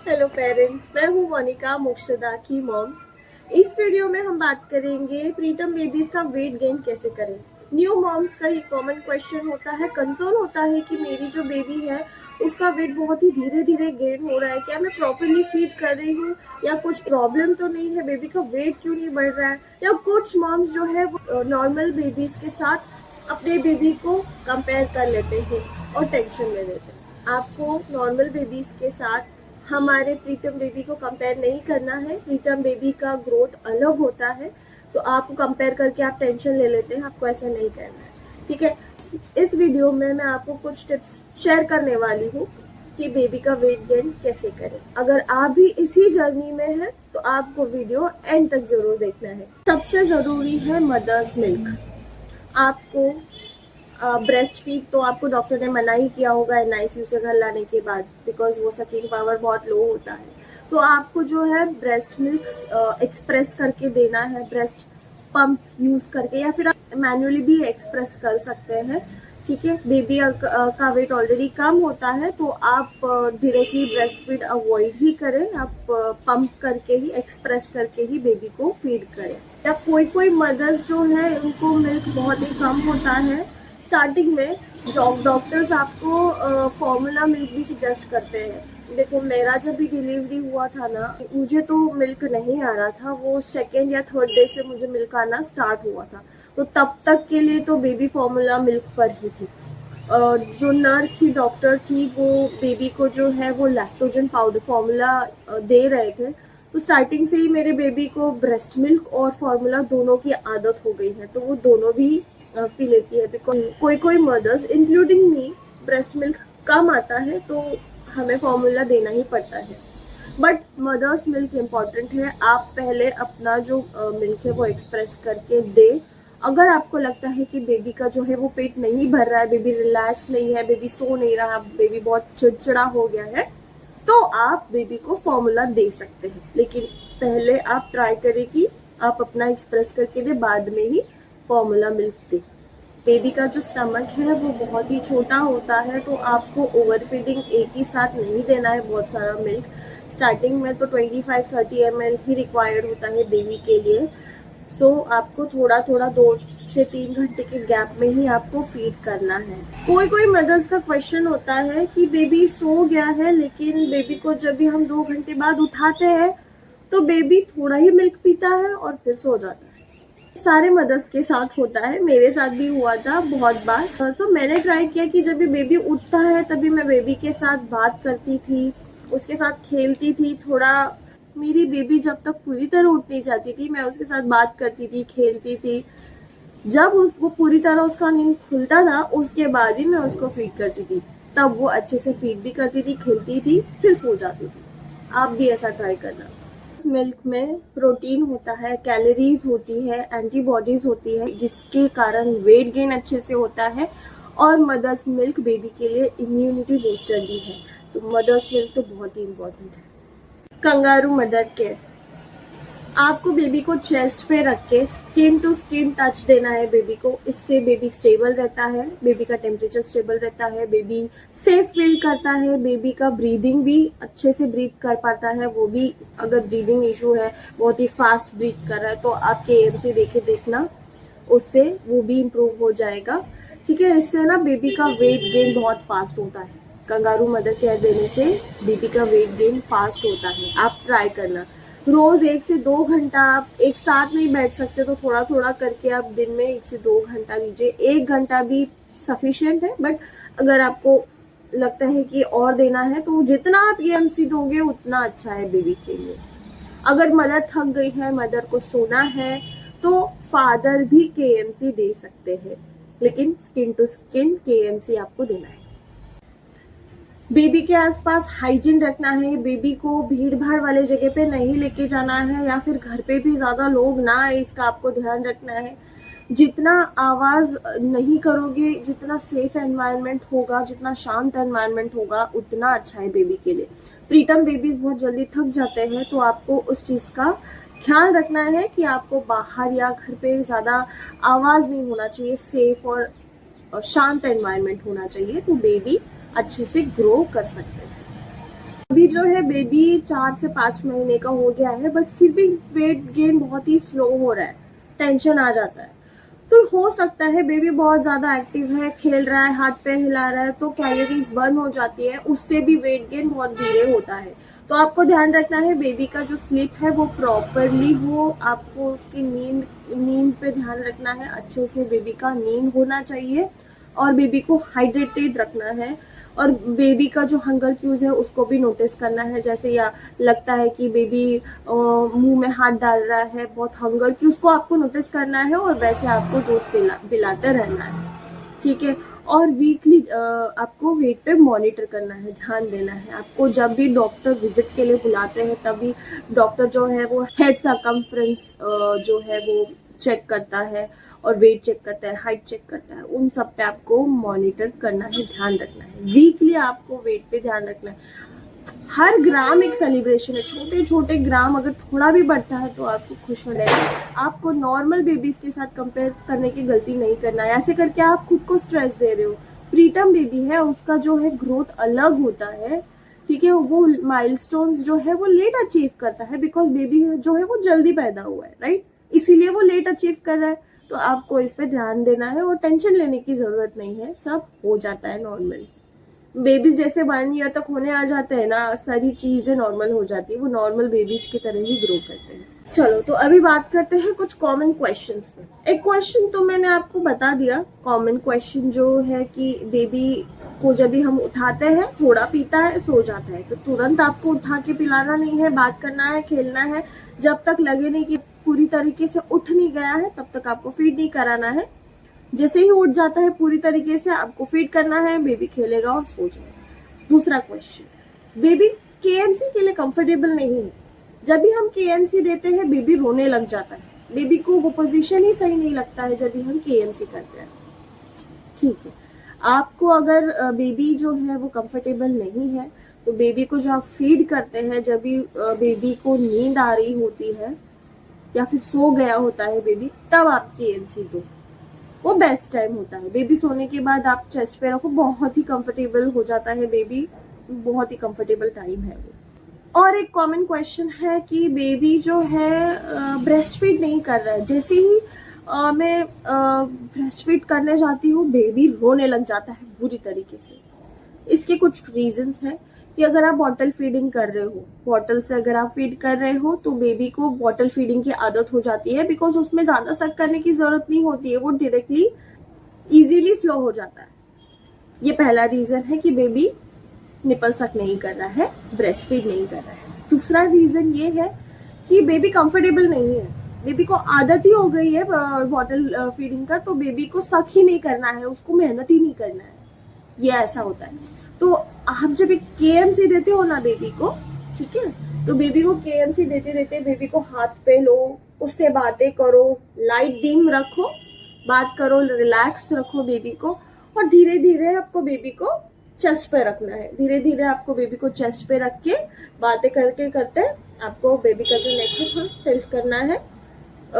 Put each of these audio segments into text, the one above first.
Hello parents, मैं हूँ मोनिका मुक्शदा की मॉम। इस वीडियो में हम बात करेंगे प्रीटम बेबीज का वेट गेन कैसे करें। न्यू मॉम्स का ये कॉमन क्वेश्चन होता है, कंसर्न होता है कि मेरी जो बेबी है उसका वेट बहुत ही धीरे धीरे गेन हो रहा है, क्या मैं प्रॉपरली फीड कर रही हूँ या कुछ प्रॉब्लम तो नहीं है, बेबी का वेट क्यों नहीं बढ़ रहा है। या कुछ मॉम्स जो है वो नॉर्मल बेबीज के साथ अपने बेबी को कंपेयर कर लेते हैं और टेंशन ले लेते हैं। आपको नॉर्मल बेबीज के साथ हमारे प्रीतम बेबी को कंपेयर नहीं करना है। प्रीतम बेबी का ग्रोथ अलग होता है, तो आपको कंपेयर करके आप टेंशन ले लेते हैं, आपको ऐसा नहीं करना है, ठीक है। इस वीडियो में मैं आपको कुछ टिप्स शेयर करने वाली हूँ कि बेबी का वेट गेन कैसे करें। अगर आप भी इसी जर्नी में हैं तो आपको वीडियो एंड तक जरूर देखना है। सबसे जरूरी है मदर्स मिल्क। आपको ब्रेस्ट फीड तो आपको डॉक्टर ने मना ही किया होगा एनआईसीयू से घर लाने के बाद, बिकॉज वो सकिंग पावर बहुत लो होता है। तो आपको जो है ब्रेस्ट मिल्क एक्सप्रेस करके देना है, ब्रेस्ट पंप यूज करके, या फिर आप मैन्युअली भी एक्सप्रेस कर सकते हैं, ठीक है। बेबी का वेट ऑलरेडी कम होता है तो आप डायरेक्टली ब्रेस्ट फीड अवॉइड ही करें, आप पंप करके ही, एक्सप्रेस करके ही बेबी को फीड करें। या कोई कोई मदर्स जो है उनको मिल्क बहुत ही कम होता है स्टार्टिंग में, डॉक्टर्स आपको फॉर्मूला मिल्क भी सजेस्ट करते हैं। देखो, मेरा जब भी डिलीवरी हुआ था ना, मुझे तो मिल्क नहीं आ रहा था, वो सेकेंड या थर्ड डे से मुझे मिल्क आना स्टार्ट हुआ था। तो तब तक के लिए तो बेबी फॉर्मूला मिल्क पर ही थी। जो नर्स थी, डॉक्टर थी, वो बेबी को जो है वो लैक्टोजन पाउडर फॉर्मूला दे रहे थे। तो स्टार्टिंग से ही मेरे बेबी को ब्रेस्ट मिल्क और फॉर्मूला दोनों की आदत हो गई है, तो वो दोनों भी पी लेती है। बिकॉज कोई कोई mothers including me, breast milk कम आता है तो हमें फॉर्मूला देना ही पड़ता है। बट मदर्स मिल्क इम्पॉर्टेंट है। आप पहले अपना जो मिल्क है वो एक्सप्रेस करके दे। अगर आपको लगता है कि बेबी का जो है वो पेट नहीं भर रहा है, बेबी रिलैक्स नहीं है, बेबी सो नहीं रहा, बेबी बहुत चिड़चिड़ा हो गया है, तो आप बेबी को फॉर्मूला दे सकते हैं। लेकिन पहले आप ट्राई करें कि आप अपना एक्सप्रेस करके दे, बाद में ही फॉर्मूला मिल्क दे। बेबी का जो स्टमक है वो बहुत ही छोटा होता है, तो आपको ओवर फीडिंग एक ही साथ नहीं देना है बहुत सारा मिल्क। स्टार्टिंग में तो 25-30 ml ही रिक्वायर्ड होता है बेबी के लिए। सो आपको थोड़ा थोड़ा 2 से 3 घंटे के गैप में ही आपको फीड करना है। कोई कोई मदर्स का क्वेश्चन होता है कि बेबी सो गया है, लेकिन बेबी को जब भी हम 2 घंटे बाद उठाते हैं तो बेबी थोड़ा ही मिल्क पीता है और फिर सो जाता है। सारे मदर्स के साथ होता है, मेरे साथ भी हुआ था बहुत बार। तो मैंने ट्राई किया कि जब भी बेबी उठता है तभी मैं बेबी के साथ बात करती थी, उसके साथ खेलती थी थोड़ा। मेरी बेबी जब तक पूरी तरह उठ नहीं जाती थी, मैं उसके साथ बात करती थी, खेलती थी। जब वो पूरी तरह उसका नींद खुलता था, उसके बाद ही मैं उसको फीड करती थी। तब वो अच्छे से फीड भी करती थी, खेलती थी, फिर सो जाती थी। आप भी ऐसा ट्राई करना। मिल्क में प्रोटीन होता है, कैलोरीज होती है, एंटीबॉडीज होती है, जिसके कारण वेट गेन अच्छे से होता है। और मदर्स मिल्क बेबी के लिए इम्यूनिटी बूस्टर भी है, तो मदर्स मिल्क तो बहुत ही इम्पोर्टेंट है। Kangaroo mother care. आपको बेबी को चेस्ट पे रख के स्किन टू स्किन टच देना है बेबी को। इससे बेबी स्टेबल रहता है, बेबी का टेम्परेचर स्टेबल रहता है, बेबी सेफ फील करता है, बेबी का ब्रीदिंग भी अच्छे से ब्रीथ कर पाता है। वो भी अगर ब्रीदिंग इशू है, बहुत ही फास्ट ब्रीथ कर रहा है, तो आप KMC देके देखना, उससे वो भी इम्प्रूव हो जाएगा, ठीक है। इससे ना बेबी का वेट गेन बहुत फास्ट होता है। कंगारू मदर केयर देने से बेबी का वेट गेन फास्ट होता है, आप ट्राई करना। रोज 1 से 2 घंटा, आप एक साथ नहीं बैठ सकते तो थोड़ा थोड़ा करके आप दिन में 1 से 2 घंटा दीजिए। 1 घंटा भी सफिशिएंट है, बट अगर आपको लगता है कि और देना है तो जितना आप KMC दोगे उतना अच्छा है बेबी के लिए। अगर मदर थक गई है, मदर को सोना है, तो फादर भी KMC दे सकते हैं, लेकिन स्किन टू स्किन KMC आपको देना है। बेबी के आसपास हाइजीन रखना है, बेबी को भीड़ भाड़ वाले जगह पे नहीं लेके जाना है, या फिर घर पे भी ज्यादा लोग ना आए, इसका आपको ध्यान रखना है। जितना आवाज नहीं करोगे, जितना सेफ एनवायरनमेंट होगा, जितना शांत एनवायरनमेंट होगा, उतना अच्छा है बेबी के लिए। प्रीटम बेबीज बहुत जल्दी थक जाते हैं, तो आपको उस चीज का ख्याल रखना है कि आपको बाहर या घर पे ज्यादा आवाज नहीं होना चाहिए, सेफ और शांत एनवायरनमेंट होना चाहिए, तो बेबी अच्छे से ग्रो कर सकते हैं। अभी जो है बेबी 4 से 5 महीने का हो गया है, बट फिर भी वेट गेन बहुत ही स्लो हो रहा है, टेंशन आ जाता है। तो हो सकता है बेबी बहुत ज्यादा एक्टिव है, खेल रहा है, हाथ पैर हिला रहा है, तो कैलोरीज बर्न हो जाती है, उससे भी वेट गेन बहुत धीरे होता है। तो आपको ध्यान रखना है बेबी का जो स्लीप है वो प्रॉपरली हो, आपको उसकी नींद पे ध्यान रखना है, अच्छे से बेबी का नींद होना चाहिए, और बेबी को हाइड्रेटेड रखना है, और बेबी का जो हंगर क्यूज है उसको भी नोटिस करना है। जैसे या लगता है कि बेबी मुंह में हाथ डाल रहा है, बहुत हंगर क्यूज को आपको नोटिस करना है, और वैसे आपको दूध पिलाते रहना है, ठीक है। और वीकली आपको वेट पे मॉनिटर करना है, ध्यान देना है। आपको जब भी डॉक्टर विजिट के लिए बुलाते हैं तभी डॉक्टर जो है वो हेड सर्कमफ्रेंस जो है वो चेक करता है, और वेट चेक करता है, हाइट चेक करता है, उन सब पे आपको मॉनिटर करना है, ध्यान रखना है। वीकली आपको वेट पे ध्यान रखना है। हर ग्राम एक सेलिब्रेशन है, छोटे छोटे ग्राम अगर थोड़ा भी बढ़ता है तो आपको खुश होना है। आपको नॉर्मल बेबीज के साथ कंपेयर करने की गलती नहीं करना है, ऐसे करके आप खुद को स्ट्रेस दे रहे हो। प्रीतम बेबी है, उसका जो है ग्रोथ अलग होता है, ठीक है। वो माइलस्टोन्स जो है वो लेट अचीव करता है, बिकॉज बेबी जो है वो जल्दी पैदा हुआ है, राइट, इसीलिए वो लेट अचीव कर रहा है। तो आपको इस पे ध्यान देना है, और टेंशन लेने की जरूरत नहीं है, सब हो जाता है नॉर्मल। बेबीज जैसे 1 ईयर तक होने आ जाते हैं ना, सारी चीजें नॉर्मल हो जाती है, वो नॉर्मल बेबीज की तरह ही ग्रो करते हैं। चलो तो अभी बात करते हैं कुछ कॉमन क्वेश्चंस पे। एक क्वेश्चन तो मैंने आपको बता दिया, कॉमन क्वेश्चन जो है कि बेबी को जब भी हम उठाते हैं, थोड़ा पीता है, सो जाता है, तो तुरंत आपको उठा के पिलाना नहीं है, बात करना है, खेलना है। जब तक लगे नहीं कि पूरी तरीके से उठ नहीं गया है तब तक आपको फीड नहीं कराना है। जैसे ही उठ जाता है पूरी तरीके से आपको फीड करना है, बेबी खेलेगा और सो जाएगा। दूसरा क्वेश्चन, बेबी केएमसी के लिए कंफर्टेबल नहीं है। जब भी हम केएमसी देते हैं बेबी रोने लग जाता है, बेबी को वो पोजीशन ही सही नहीं लगता है जब भी हम केएमसी करते हैं, ठीक है। आपको अगर बेबी जो है वो कंफर्टेबल नहीं है तो बेबी को जो आप फीड करते हैं, जब भी बेबी को नींद आ रही होती है या फिर सो गया होता है बेबी, तब आप केएमसी दो, वो बेस्ट टाइम होता है। बेबी सोने के बाद आप चेस्ट पे रखो, बहुत ही कंफर्टेबल हो जाता है बेबी, बहुत ही कंफर्टेबल टाइम है वो। और एक कॉमन क्वेश्चन है कि बेबी जो है ब्रेस्ट फीड नहीं कर रहा है। जैसे ही मैं ब्रेस्ट फीड करने जाती हूँ बेबी रोने लग जाता है बुरी तरीके से। इसके कुछ रीजंस है कि अगर आप बॉटल फीडिंग कर रहे हो, बॉटल से अगर आप फीड कर रहे हो तो बेबी को बॉटल फीडिंग की आदत हो जाती है, बिकॉज उसमें ज्यादा सक करने की जरूरत नहीं होती है, वो डायरेक्टली इजीली फ्लो हो जाता है। ये पहला रीजन है कि बेबी निपल सक नहीं कर रहा है, ब्रेस्ट फीड नहीं कर रहा है। दूसरा रीजन ये है कि बेबी कंफर्टेबल नहीं है, बेबी को आदत ही हो गई है बॉटल फीडिंग का, तो बेबी को सक ही नहीं करना है, उसको मेहनत ही नहीं करना है, ये ऐसा होता है। तो आप जब एक केएमसी देते हो ना बेबी को, ठीक है, तो बेबी को केएमसी देते देते बेबी को हाथ पे लो, उससे बातें करो, लाइट डिम रखो, बात करो, रिलैक्स रखो बेबी को, और धीरे धीरे आपको बेबी को चेस्ट पे रखना है। धीरे धीरे आपको बेबी को चेस्ट पे रख के बातें करके करते आपको बेबी का जो नेक है थोड़ा टिल्ट करना है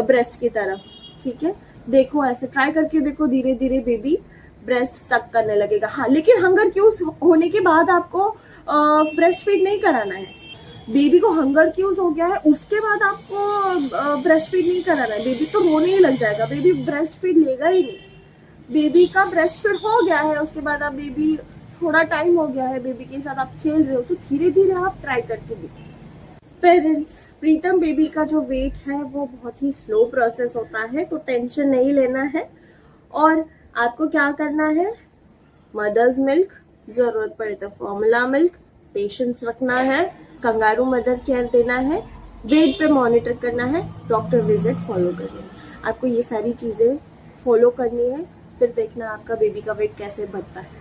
ब्रेस्ट की तरफ, ठीक है। देखो ऐसे ट्राई करके देखो, धीरे धीरे बेबी ब्रेस्ट सक करने लगेगा। हाँ, लेकिन हंगर क्यूज होने के बाद आपको ब्रेस्ट फीड नहीं कराना है। बेबी को हंगर क्यूज हो गया है उसके बाद आपको ब्रेस्ट फीड नहीं कराना है, बेबी तो रोने ही लग जाएगा, बेबी ब्रेस्ट फीड लेगा ही नहीं। बेबी का ब्रेस्ट फीड हो गया है, उसके बाद आप बेबी थोड़ा टाइम हो गया है बेबी के साथ आप खेल रहे हो, तो धीरे धीरे आप ट्राई करके देखिए। पेरेंट्स, प्रीतम बेबी का जो वेट है वो बहुत ही स्लो प्रोसेस होता है, तो टेंशन नहीं लेना है। और आपको क्या करना है, मदर्स मिल्क, जरूरत पड़े तो फॉर्मूला मिल्क, पेशेंस रखना है, कंगारू मदर केयर देना है, वेट पे मॉनिटर करना है, डॉक्टर विजिट फॉलो करना है। आपको ये सारी चीजें फॉलो करनी है, फिर देखना आपका बेबी का वेट कैसे बढ़ता है।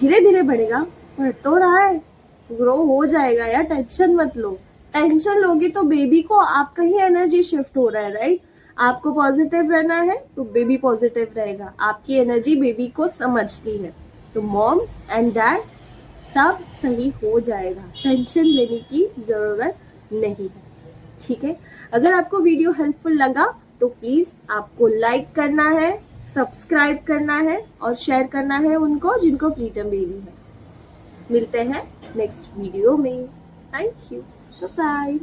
धीरे धीरे बढ़ेगा, बढ़ तो रहा है, ग्रो हो जाएगा यार, टेंशन मत लो। टेंशन लोगी तो बेबी को आपका ही एनर्जी शिफ्ट हो रहा है, राइट। आपको पॉजिटिव रहना है तो बेबी पॉजिटिव रहेगा, आपकी एनर्जी बेबी को समझती है, तो मॉम एंड डैड सब सही हो जाएगा, टेंशन लेने की जरूरत नहीं है, ठीक है। अगर आपको वीडियो हेल्पफुल लगा तो प्लीज आपको लाइक करना है, सब्सक्राइब करना है और शेयर करना है उनको जिनको प्रीतम बेबी है। मिलते हैं नेक्स्ट वीडियो में। Thank you. Bye bye.